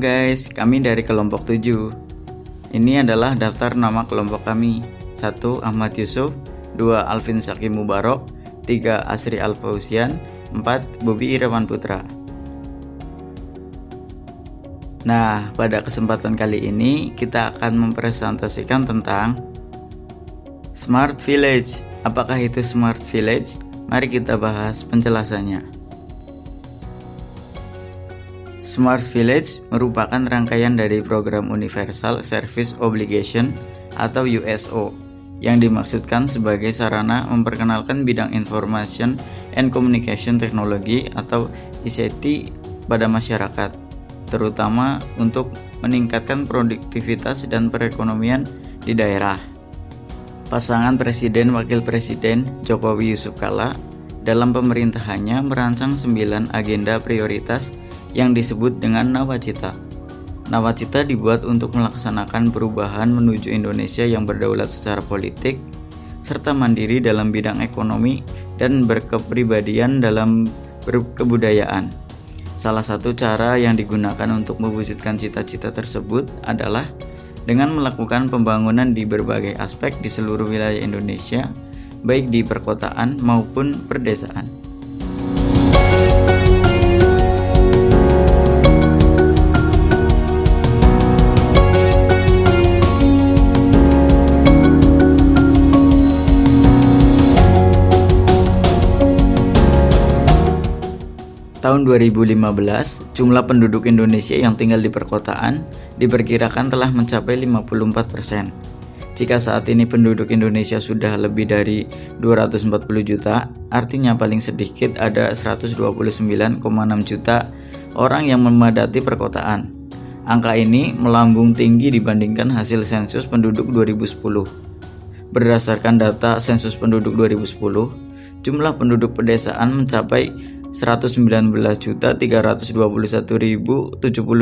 guys, kami dari kelompok 7. Ini adalah daftar nama kelompok kami. 1. Ahmad Yusuf, 2. Alvin Saki Mubarok, 3. Asri Alfausian, 4. Bobi Irawan Putra. Nah, pada kesempatan kali ini kita akan mempresentasikan tentang Smart Village. Apakah itu Smart Village? Mari kita bahas penjelasannya. Smart Village merupakan rangkaian dari program Universal Service Obligation atau USO yang dimaksudkan sebagai sarana memperkenalkan bidang Information and Communication Technology atau ICT pada masyarakat, terutama untuk meningkatkan produktivitas dan perekonomian di daerah. Pasangan Presiden Wakil Presiden Jokowi Yusuf Kala dalam pemerintahannya merancang 9 agenda prioritas yang disebut dengan Nawacita. Nawacita dibuat untuk melaksanakan perubahan menuju Indonesia yang berdaulat secara politik, serta mandiri dalam bidang ekonomi dan berkepribadian dalam kebudayaan. Salah satu cara yang digunakan untuk mewujudkan cita-cita tersebut adalah dengan melakukan pembangunan di berbagai aspek di seluruh wilayah Indonesia, baik di perkotaan maupun perdesaan. Tahun 2015, jumlah penduduk Indonesia yang tinggal di perkotaan diperkirakan telah mencapai 54%. Jika saat ini penduduk Indonesia sudah lebih dari 240 juta, artinya paling sedikit ada 129,6 juta orang yang memadati perkotaan. Angka ini melambung tinggi dibandingkan hasil sensus penduduk 2010. Berdasarkan data sensus penduduk 2010, jumlah penduduk pedesaan mencapai 119.321.070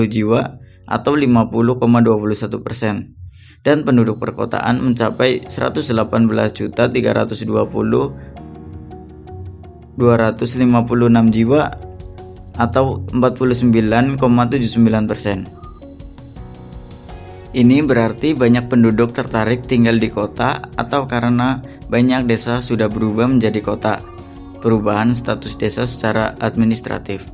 jiwa atau 50,21%, dan penduduk perkotaan mencapai 118.120.256 jiwa atau 49,79%. Ini berarti banyak penduduk tertarik tinggal di kota atau karena banyak desa sudah berubah menjadi kota. Perubahan status desa secara administratif.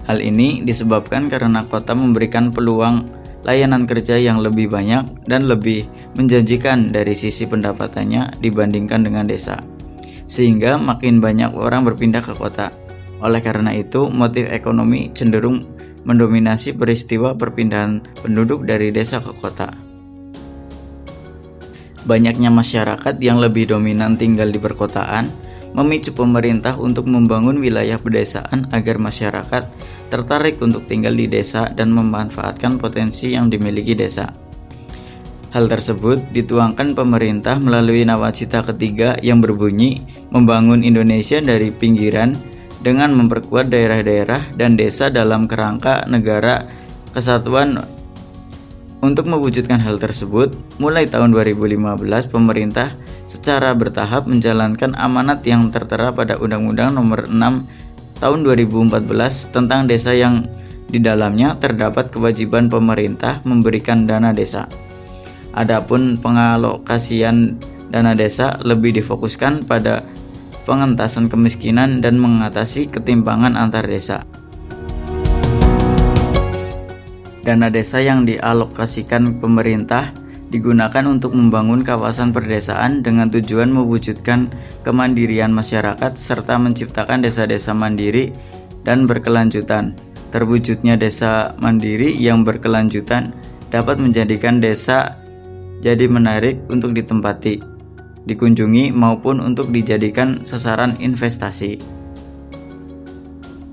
Hal ini disebabkan karena kota memberikan peluang layanan kerja yang lebih banyak dan lebih menjanjikan dari sisi pendapatannya dibandingkan dengan desa, sehingga makin banyak orang berpindah ke kota. Oleh karena itu, motif ekonomi cenderung mendominasi peristiwa perpindahan penduduk dari desa ke kota. Banyaknya masyarakat yang lebih dominan tinggal di perkotaan memicu pemerintah untuk membangun wilayah pedesaan agar masyarakat tertarik untuk tinggal di desa dan memanfaatkan potensi yang dimiliki desa. Hal tersebut dituangkan pemerintah melalui Nawacita ketiga yang berbunyi membangun Indonesia dari pinggiran dengan memperkuat daerah-daerah dan desa dalam kerangka negara kesatuan. Untuk mewujudkan hal tersebut, mulai tahun 2015 pemerintah secara bertahap menjalankan amanat yang tertera pada Undang-Undang Nomor 6 Tahun 2014 tentang desa yang di dalamnya terdapat kewajiban pemerintah memberikan dana desa. Adapun pengalokasian dana desa lebih difokuskan pada pengentasan kemiskinan dan mengatasi ketimpangan antar desa. Dana desa yang dialokasikan pemerintah digunakan untuk membangun kawasan perdesaan dengan tujuan mewujudkan kemandirian masyarakat serta menciptakan desa-desa mandiri dan berkelanjutan. Terwujudnya desa mandiri yang berkelanjutan dapat menjadikan desa jadi menarik untuk ditempati, dikunjungi maupun untuk dijadikan sasaran investasi.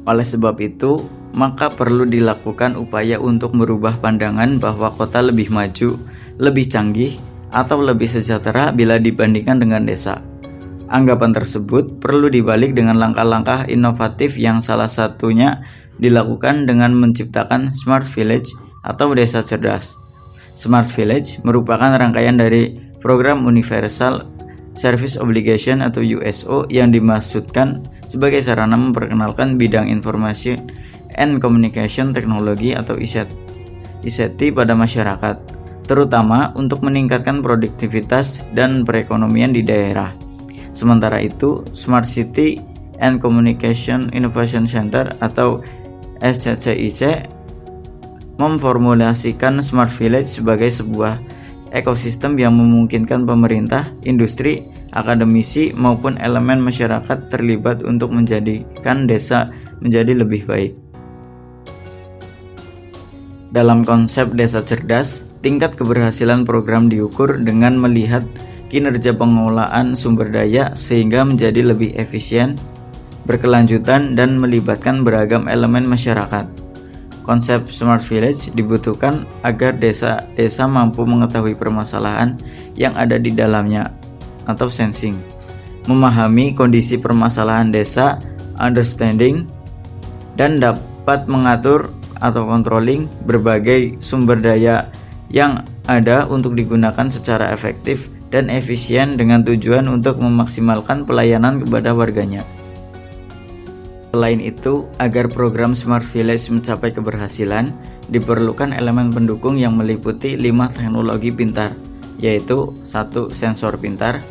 Oleh sebab itu, maka perlu dilakukan upaya untuk merubah pandangan bahwa kota lebih maju, lebih canggih, atau lebih sejahtera bila dibandingkan dengan desa. Anggapan tersebut perlu dibalik dengan langkah-langkah inovatif yang salah satunya dilakukan dengan menciptakan Smart Village atau desa cerdas. Smart Village merupakan rangkaian dari program Universal Service Obligation atau USO yang dimaksudkan sebagai sarana memperkenalkan bidang Information and Communication Technology atau ICT ICT pada masyarakat, terutama untuk meningkatkan produktivitas dan perekonomian di daerah. Sementara itu, Smart City and Communication Innovation Center atau SCCIC memformulasikan Smart Village sebagai sebuah ekosistem yang memungkinkan pemerintah, industri, akademisi, maupun elemen masyarakat terlibat untuk menjadikan desa menjadi lebih baik. Dalam konsep desa cerdas, tingkat keberhasilan program diukur dengan melihat kinerja pengelolaan sumber daya sehingga menjadi lebih efisien, berkelanjutan, dan melibatkan beragam elemen masyarakat. Konsep Smart Village dibutuhkan agar desa-desa mampu mengetahui permasalahan yang ada di dalamnya atau sensing, memahami kondisi permasalahan desa, understanding, dan dapat mengatur atau controlling berbagai sumber daya yang ada untuk digunakan secara efektif dan efisien dengan tujuan untuk memaksimalkan pelayanan kepada warganya. Selain itu, agar program Smart Village mencapai keberhasilan, diperlukan elemen pendukung yang meliputi 5 teknologi pintar, yaitu 1. Sensor pintar,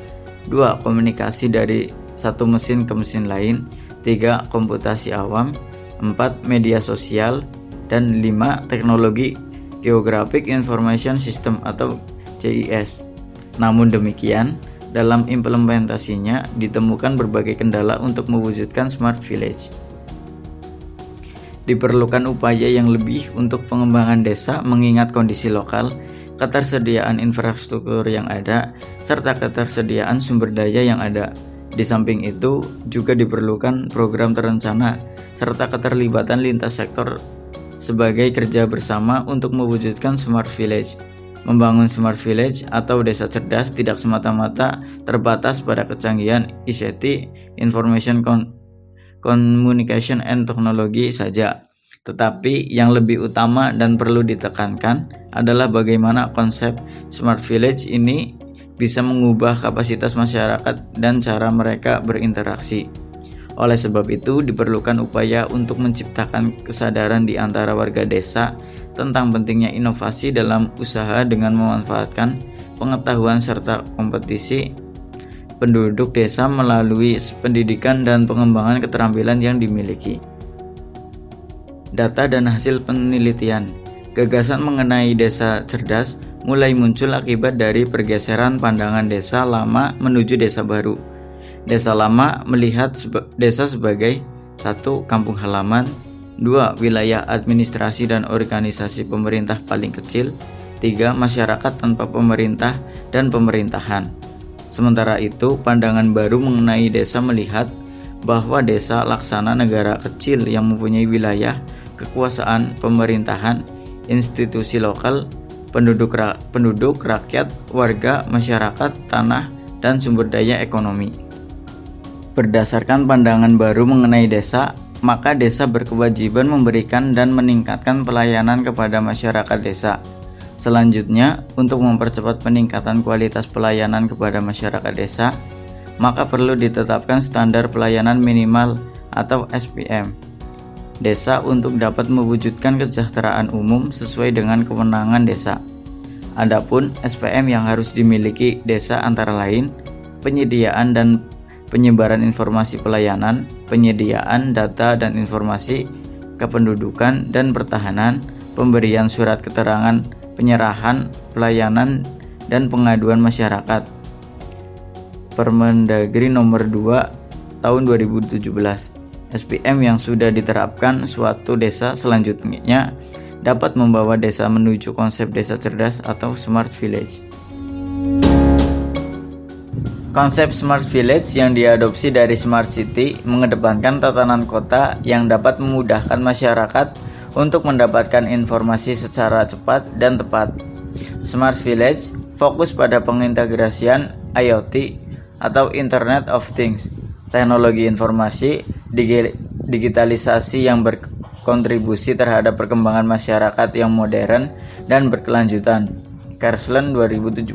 2. Komunikasi dari satu mesin ke mesin lain, 3. Komputasi awam, 4. Media sosial, dan 5. Teknologi Geographic Information System atau GIS. Namun demikian, dalam implementasinya ditemukan berbagai kendala untuk mewujudkan Smart Village. Diperlukan upaya yang lebih untuk pengembangan desa mengingat kondisi lokal, ketersediaan infrastruktur yang ada, serta ketersediaan sumber daya yang ada. Di samping itu, juga diperlukan program terencana serta keterlibatan lintas sektor sebagai kerja bersama untuk mewujudkan Smart Village. Membangun Smart Village atau desa cerdas tidak semata-mata terbatas pada kecanggihan ICT, Information Communication and Technology saja. Tetapi yang lebih utama dan perlu ditekankan adalah bagaimana konsep Smart Village ini bisa mengubah kapasitas masyarakat dan cara mereka berinteraksi. Oleh sebab itu, diperlukan upaya untuk menciptakan kesadaran di antara warga desa tentang pentingnya inovasi dalam usaha dengan memanfaatkan pengetahuan serta kompetisi penduduk desa melalui pendidikan dan pengembangan keterampilan yang dimiliki. Data dan hasil penelitian. Gagasan mengenai desa cerdas mulai muncul akibat dari pergeseran pandangan desa lama menuju desa baru. Desa lama melihat desa sebagai 1. Kampung halaman, 2. Wilayah administrasi dan organisasi pemerintah paling kecil, 3. Masyarakat tanpa pemerintah dan pemerintahan. Sementara itu, pandangan baru mengenai desa melihat bahwa desa laksana negara kecil yang mempunyai wilayah, kekuasaan, pemerintahan, institusi lokal, penduduk, rakyat, warga, masyarakat, tanah, dan sumber daya ekonomi. Berdasarkan pandangan baru mengenai desa, maka desa berkewajiban memberikan dan meningkatkan pelayanan kepada masyarakat desa. Selanjutnya, untuk mempercepat peningkatan kualitas pelayanan kepada masyarakat desa, maka perlu ditetapkan standar pelayanan minimal atau SPM desa untuk dapat mewujudkan kesejahteraan umum sesuai dengan kewenangan desa. Adapun SPM yang harus dimiliki desa antara lain penyediaan dan penyebaran informasi pelayanan, penyediaan data dan informasi kependudukan dan pertahanan, pemberian surat keterangan penyerahan pelayanan dan pengaduan masyarakat. Permendagri nomor 2 tahun 2017. SPM yang sudah diterapkan suatu desa selanjutnya dapat membawa desa menuju konsep desa cerdas atau Smart Village. Konsep Smart Village yang diadopsi dari Smart City mengedepankan tatanan kota yang dapat memudahkan masyarakat untuk mendapatkan informasi secara cepat dan tepat. Smart Village fokus pada pengintegrasian IoT atau Internet of Things, teknologi informasi, digitalisasi yang berkontribusi terhadap perkembangan masyarakat yang modern dan berkelanjutan. Kersland 2017.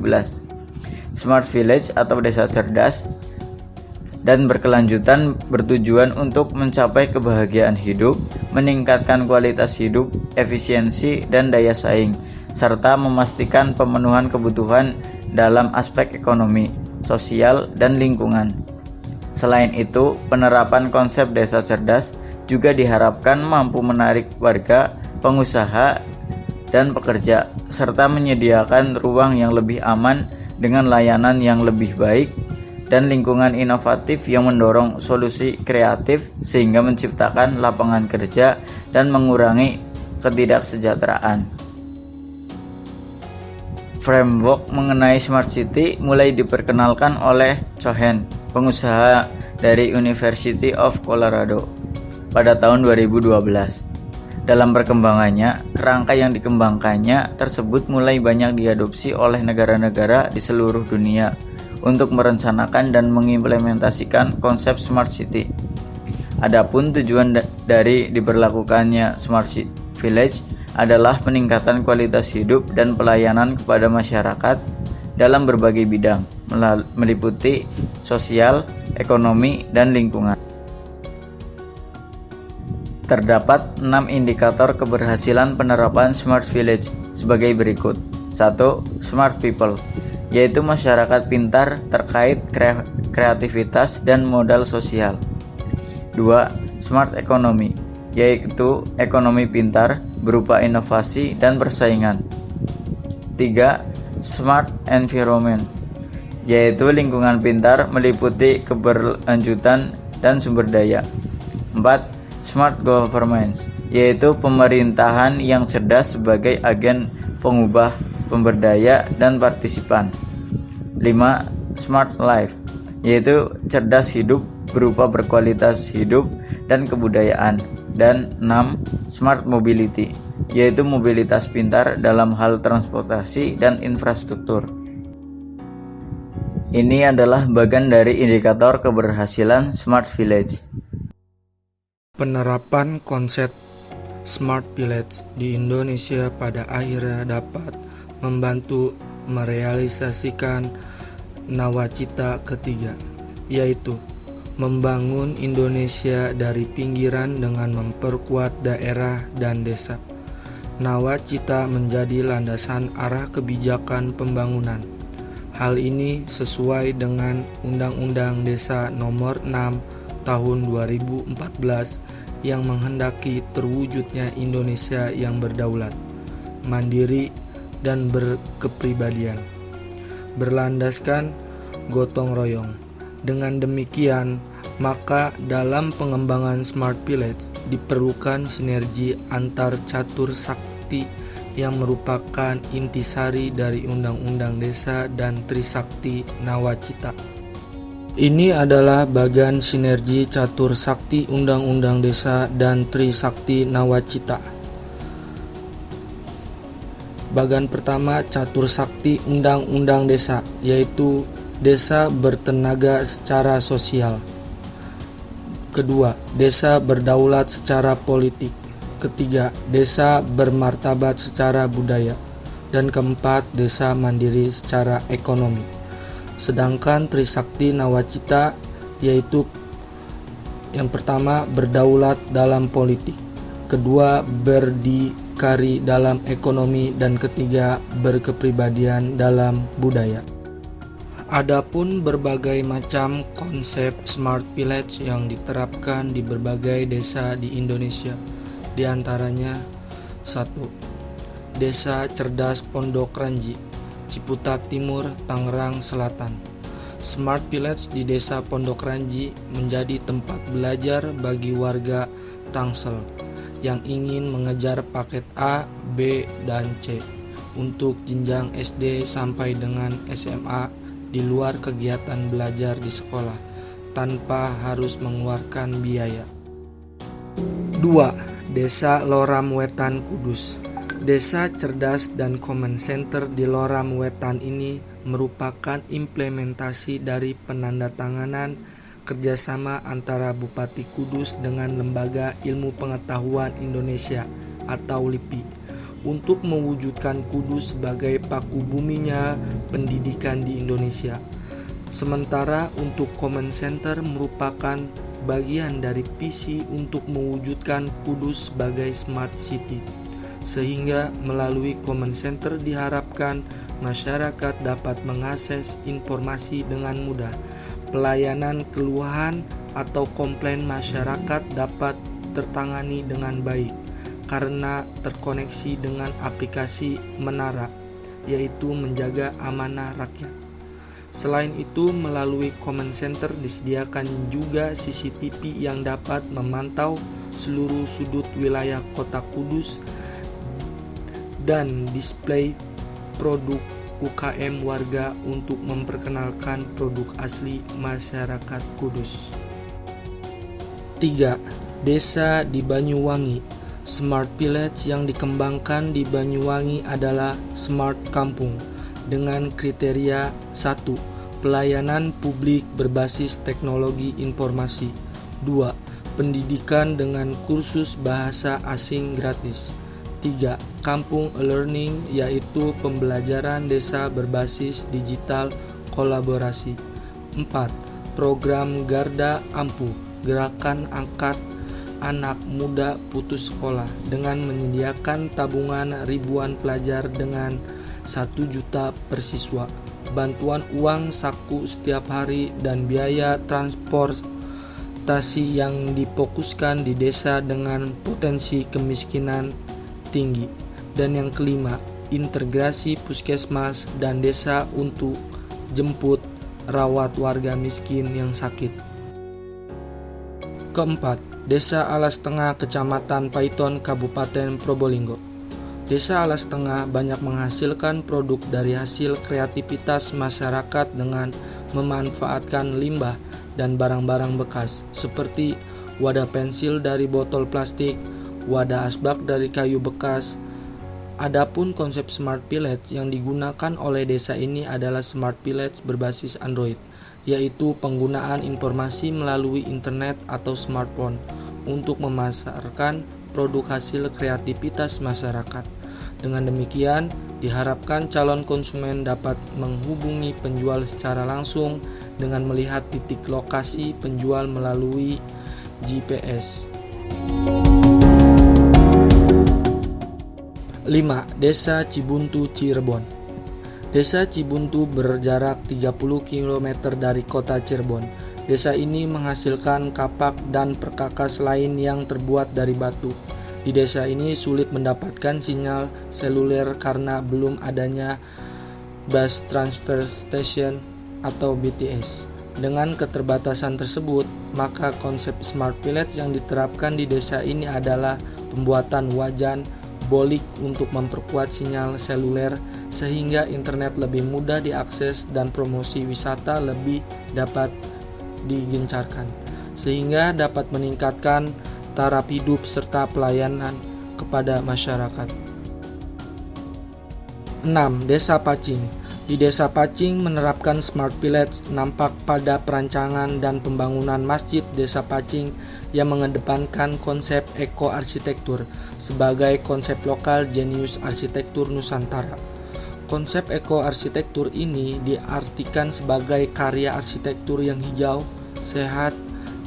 Smart Village atau desa cerdas dan berkelanjutan bertujuan untuk mencapai kebahagiaan hidup, meningkatkan kualitas hidup, efisiensi, dan daya saing, serta memastikan pemenuhan kebutuhan dalam aspek ekonomi, sosial, dan lingkungan. Selain itu, penerapan konsep desa cerdas juga diharapkan mampu menarik warga, pengusaha, dan pekerja, serta menyediakan ruang yang lebih aman dengan layanan yang lebih baik dan lingkungan inovatif yang mendorong solusi kreatif sehingga menciptakan lapangan kerja dan mengurangi ketidaksejahteraan. Framework mengenai Smart City mulai diperkenalkan oleh Cohen, pengusaha dari University of Colorado, pada tahun 2012. Dalam perkembangannya, kerangka yang dikembangkannya tersebut mulai banyak diadopsi oleh negara-negara di seluruh dunia untuk merencanakan dan mengimplementasikan konsep Smart City. Adapun tujuan dari diberlakukannya Smart Village adalah peningkatan kualitas hidup dan pelayanan kepada masyarakat dalam berbagai bidang, meliputi sosial, ekonomi, dan lingkungan. Terdapat 6 indikator keberhasilan penerapan Smart Village sebagai berikut. 1. Smart People, yaitu masyarakat pintar terkait kreativitas dan modal sosial. 2. Smart Economy, yaitu ekonomi pintar berupa inovasi dan persaingan. 3. Smart Environment, yaitu lingkungan pintar meliputi keberlanjutan dan sumber daya. 4. Smart Government, yaitu pemerintahan yang cerdas sebagai agen pengubah, pemberdaya, dan partisipan. 5. Smart Life, yaitu cerdas hidup berupa berkualitas hidup dan kebudayaan. Dan 6. Smart Mobility, yaitu mobilitas pintar dalam hal transportasi dan infrastruktur. Ini adalah bagian dari indikator keberhasilan Smart Village. Penerapan konsep Smart Village di Indonesia pada akhirnya dapat membantu merealisasikan nawacita ketiga, yaitu membangun Indonesia dari pinggiran dengan memperkuat daerah dan desa. Nawacita menjadi landasan arah kebijakan pembangunan. Hal ini sesuai dengan Undang-Undang Desa Nomor 6 Tahun 2014 yang menghendaki terwujudnya Indonesia yang berdaulat, mandiri, dan berkepribadian, berlandaskan gotong royong. Dengan demikian, maka dalam pengembangan Smart Village diperlukan sinergi antar catur sakti yang merupakan intisari dari Undang-Undang Desa dan Trisakti Nawacita. Ini adalah bagian sinergi catur sakti Undang-Undang Desa dan Trisakti Nawacita. Bagian pertama, catur sakti Undang-Undang Desa, yaitu desa bertenaga secara sosial. Kedua, desa berdaulat secara politik. Ketiga, desa bermartabat secara budaya. Dan keempat, desa mandiri secara ekonomi. Sedangkan Trisakti Nawacita yaitu yang pertama berdaulat dalam politik, kedua berdikari dalam ekonomi, dan ketiga berkepribadian dalam budaya. Adapun berbagai macam konsep Smart Village yang diterapkan di berbagai desa di Indonesia, di antaranya 1. Desa Cerdas Pondok Ranji, Ciputat Timur, Tangerang Selatan. Smart Village di Desa Pondok Ranji menjadi tempat belajar bagi warga Tangsel yang ingin mengejar paket A, B, dan C untuk jenjang SD sampai dengan SMA di luar kegiatan belajar di sekolah tanpa harus mengeluarkan biaya. 2. Desa Loram Wetan Kudus. Desa Cerdas dan Common Center di Loram Wetan ini merupakan implementasi dari penandatanganan kerjasama antara Bupati Kudus dengan Lembaga Ilmu Pengetahuan Indonesia atau LIPI untuk mewujudkan Kudus sebagai paku buminya pendidikan di Indonesia. Sementara untuk Command Center merupakan bagian dari visi untuk mewujudkan Kudus sebagai Smart City, sehingga melalui Command Center diharapkan masyarakat dapat mengakses informasi dengan mudah. Pelayanan keluhan atau komplain masyarakat dapat tertangani dengan baik karena terkoneksi dengan aplikasi Menara, yaitu menjaga amanah rakyat. Selain itu, melalui Command Center disediakan juga CCTV yang dapat memantau seluruh sudut wilayah Kota Kudus dan display produk UKM warga untuk memperkenalkan produk asli masyarakat Kudus. 3. Desa di Banyuwangi. Smart Village yang dikembangkan di Banyuwangi adalah Smart Kampung dengan kriteria 1. Pelayanan publik berbasis teknologi informasi. 2. Pendidikan dengan kursus bahasa asing gratis. 3. Kampung e-learning, yaitu pembelajaran desa berbasis digital kolaborasi. 4. Program Garda Ampuh, gerakan angkat anak muda putus sekolah dengan menyediakan tabungan ribuan pelajar dengan 1 juta per siswa, bantuan uang saku setiap hari, dan biaya transportasi yang difokuskan di desa dengan potensi kemiskinan tinggi. Dan yang kelima, integrasi puskesmas dan desa untuk jemput rawat warga miskin yang sakit. Keempat, Desa Alas Tengah, Kecamatan Paiton, Kabupaten Probolinggo. Desa Alas Tengah banyak menghasilkan produk dari hasil kreativitas masyarakat dengan memanfaatkan limbah dan barang-barang bekas seperti wadah pensil dari botol plastik, wadah asbak dari kayu bekas. Adapun konsep Smart Village yang digunakan oleh desa ini adalah Smart Village berbasis Android, yaitu penggunaan informasi melalui internet atau smartphone untuk memasarkan produk hasil kreativitas masyarakat. Dengan demikian, diharapkan calon konsumen dapat menghubungi penjual secara langsung dengan melihat titik lokasi penjual melalui GPS. 5. Desa Cibuntu, Cirebon. Desa Cibuntu berjarak 30 km dari kota Cirebon. Desa ini menghasilkan kapak dan perkakas lain yang terbuat dari batu. Di desa ini sulit mendapatkan sinyal seluler karena belum adanya bus transfer station atau BTS. Dengan keterbatasan tersebut, maka konsep Smart Village yang diterapkan di desa ini adalah pembuatan wajan bolik untuk memperkuat sinyal seluler sehingga internet lebih mudah diakses dan promosi wisata lebih dapat digencarkan, sehingga dapat meningkatkan taraf hidup serta pelayanan kepada masyarakat. 6. Desa Pacing. Di Desa Pacing menerapkan Smart Village nampak pada perancangan dan pembangunan masjid Desa Pacing yang mengedepankan konsep eko-arsitektur sebagai konsep lokal jenius arsitektur Nusantara. Konsep eko-arsitektur ini diartikan sebagai karya arsitektur yang hijau, sehat,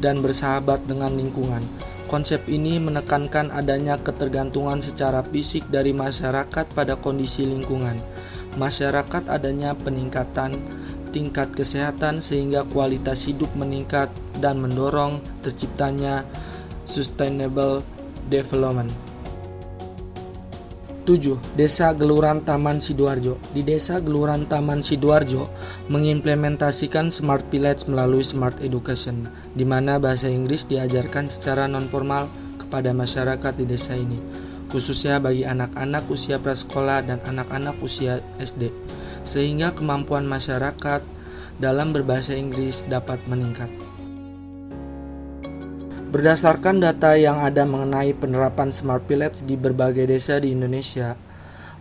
dan bersahabat dengan lingkungan. Konsep ini menekankan adanya ketergantungan secara fisik dari masyarakat pada kondisi lingkungan. Masyarakat adanya peningkatan tingkat kesehatan sehingga kualitas hidup meningkat dan mendorong terciptanya sustainable development. 7. Desa Geluran Taman Sidoarjo. Di Desa Geluran Taman Sidoarjo mengimplementasikan Smart Village melalui Smart Education, di mana bahasa Inggris diajarkan secara non-formal kepada masyarakat di desa ini, khususnya bagi anak-anak usia prasekolah dan anak-anak usia SD, sehingga kemampuan masyarakat dalam berbahasa Inggris dapat meningkat. Berdasarkan data yang ada mengenai penerapan Smart Village di berbagai desa di Indonesia,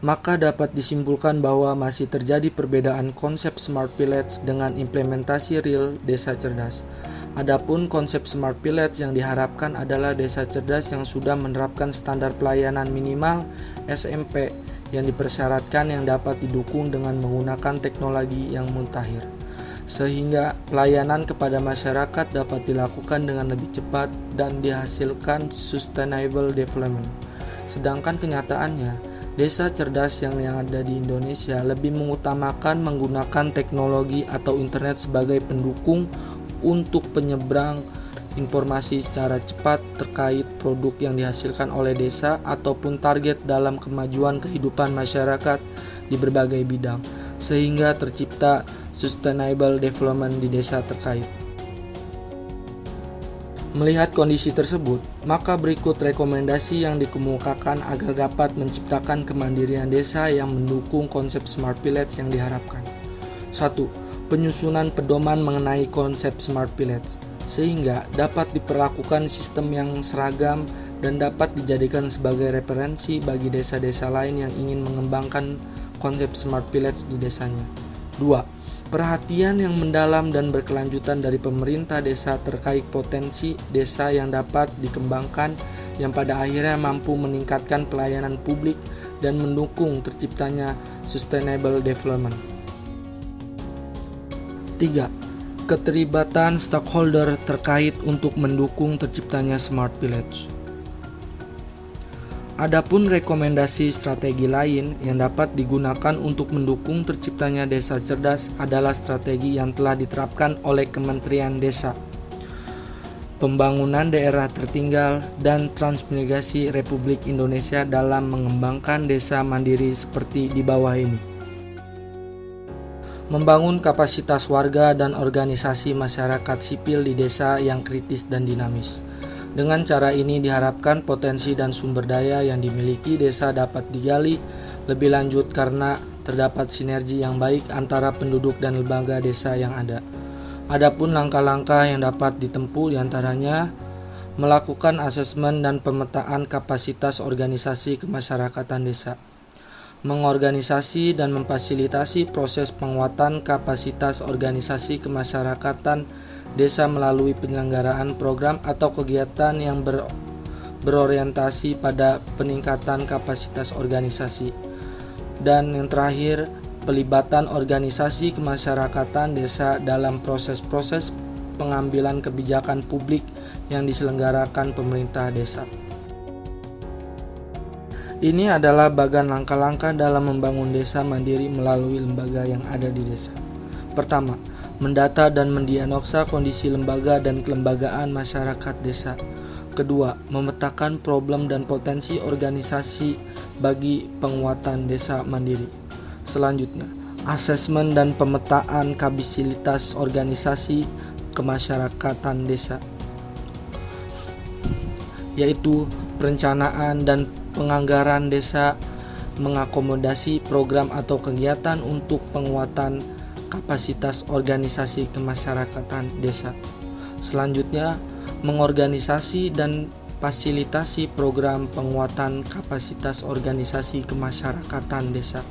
maka dapat disimpulkan bahwa masih terjadi perbedaan konsep Smart Village dengan implementasi real desa cerdas. Adapun konsep Smart Village yang diharapkan adalah desa cerdas yang sudah menerapkan standar pelayanan minimal SMP yang dipersyaratkan yang dapat didukung dengan menggunakan teknologi yang mutakhir. sehingga pelayanan kepada masyarakat dapat dilakukan dengan lebih cepat dan dihasilkan sustainable development. Sedangkan kenyataannya, desa cerdas yang ada di Indonesia lebih mengutamakan menggunakan teknologi atau internet sebagai pendukung untuk penyeberang informasi secara cepat terkait produk yang dihasilkan oleh desa ataupun target dalam kemajuan kehidupan masyarakat di berbagai bidang, sehingga tercipta sustainable development di desa terkait. Melihat kondisi tersebut, maka berikut rekomendasi yang dikemukakan agar dapat menciptakan kemandirian desa yang mendukung konsep Smart Village yang diharapkan. 1. Penyusunan pedoman mengenai konsep Smart Village, sehingga dapat diperlakukan sistem yang seragam dan dapat dijadikan sebagai referensi bagi desa-desa lain yang ingin mengembangkan konsep Smart Village di desanya. 2. Perhatian yang mendalam dan berkelanjutan dari pemerintah desa terkait potensi desa yang dapat dikembangkan yang pada akhirnya mampu meningkatkan pelayanan publik dan mendukung terciptanya sustainable development. 3. Keterlibatan stakeholder terkait untuk mendukung terciptanya Smart Village. Adapun rekomendasi strategi lain yang dapat digunakan untuk mendukung terciptanya desa cerdas adalah strategi yang telah diterapkan oleh Kementerian Desa, Pembangunan Daerah Tertinggal, dan Transmigrasi Republik Indonesia dalam mengembangkan desa mandiri seperti di bawah ini. Membangun kapasitas warga dan organisasi masyarakat sipil di desa yang kritis dan dinamis. Dengan cara ini diharapkan potensi dan sumber daya yang dimiliki desa dapat digali lebih lanjut karena terdapat sinergi yang baik antara penduduk dan lembaga desa yang ada. Adapun langkah-langkah yang dapat ditempuh diantaranya melakukan asesmen dan pemetaan kapasitas organisasi kemasyarakatan desa, mengorganisasi dan memfasilitasi proses penguatan kapasitas organisasi kemasyarakatan desa melalui penyelenggaraan program atau kegiatan yang berorientasi pada peningkatan kapasitas organisasi. Dan yang terakhir, pelibatan organisasi kemasyarakatan desa dalam proses-proses pengambilan kebijakan publik yang diselenggarakan pemerintah desa. Ini adalah bagian langkah-langkah dalam membangun desa mandiri melalui lembaga yang ada di desa. Pertama, mendata dan mendiagnosa kondisi lembaga dan kelembagaan masyarakat desa. Kedua, memetakan problem dan potensi organisasi bagi penguatan desa mandiri. Selanjutnya, asesmen dan pemetaan kapasitas organisasi kemasyarakatan desa, yaitu perencanaan dan penganggaran desa mengakomodasi program atau kegiatan untuk penguatan kapasitas organisasi kemasyarakatan desa. Selanjutnya, mengorganisasi dan fasilitasi program penguatan kapasitas organisasi kemasyarakatan desa.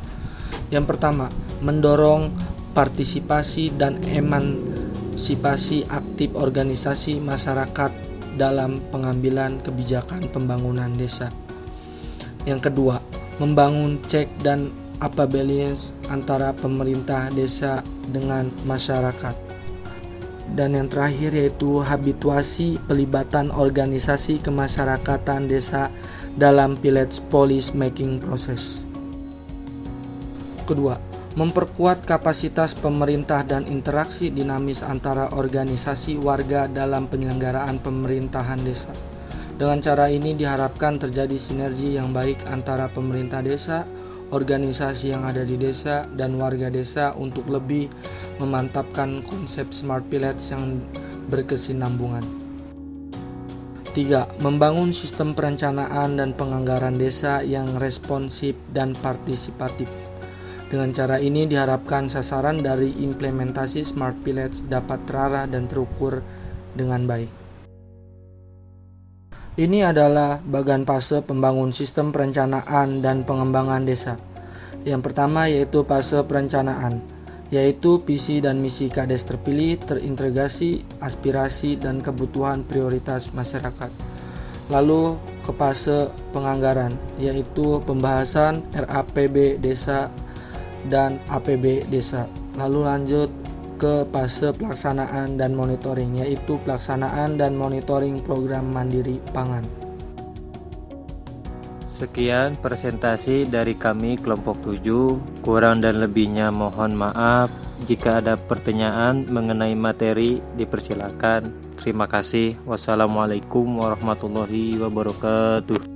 Yang pertama, mendorong partisipasi dan emansipasi aktif organisasi masyarakat dalam pengambilan kebijakan pembangunan desa. Yang kedua, membangun cek dan balance antara pemerintah desa dengan masyarakat. Dan yang terakhir yaitu habituasi pelibatan organisasi kemasyarakatan desa dalam village policy making process. Kedua, memperkuat kapasitas pemerintah dan interaksi dinamis antara organisasi warga dalam penyelenggaraan pemerintahan desa. Dengan cara ini diharapkan terjadi sinergi yang baik antara pemerintah desa, organisasi yang ada di desa, dan warga desa untuk lebih memantapkan konsep Smart Village yang berkesinambungan. 3. Membangun sistem perencanaan dan penganggaran desa yang responsif dan partisipatif. Dengan cara ini diharapkan sasaran dari implementasi Smart Village dapat terarah dan terukur dengan baik. Ini adalah bagian fase pembangun sistem perencanaan dan pengembangan desa. Yang pertama yaitu fase perencanaan, yaitu visi dan misi Kades terpilih terintegrasi aspirasi dan kebutuhan prioritas masyarakat. Lalu ke fase penganggaran, yaitu pembahasan RAPB desa dan APB desa. Lalu lanjut ke fase pelaksanaan dan monitoring, yaitu pelaksanaan dan monitoring program mandiri pangan. Sekian presentasi dari kami kelompok 7. Kurang dan lebihnya mohon maaf. Jika ada pertanyaan mengenai materi dipersilakan. Terima kasih. Wassalamualaikum warahmatullahi wabarakatuh.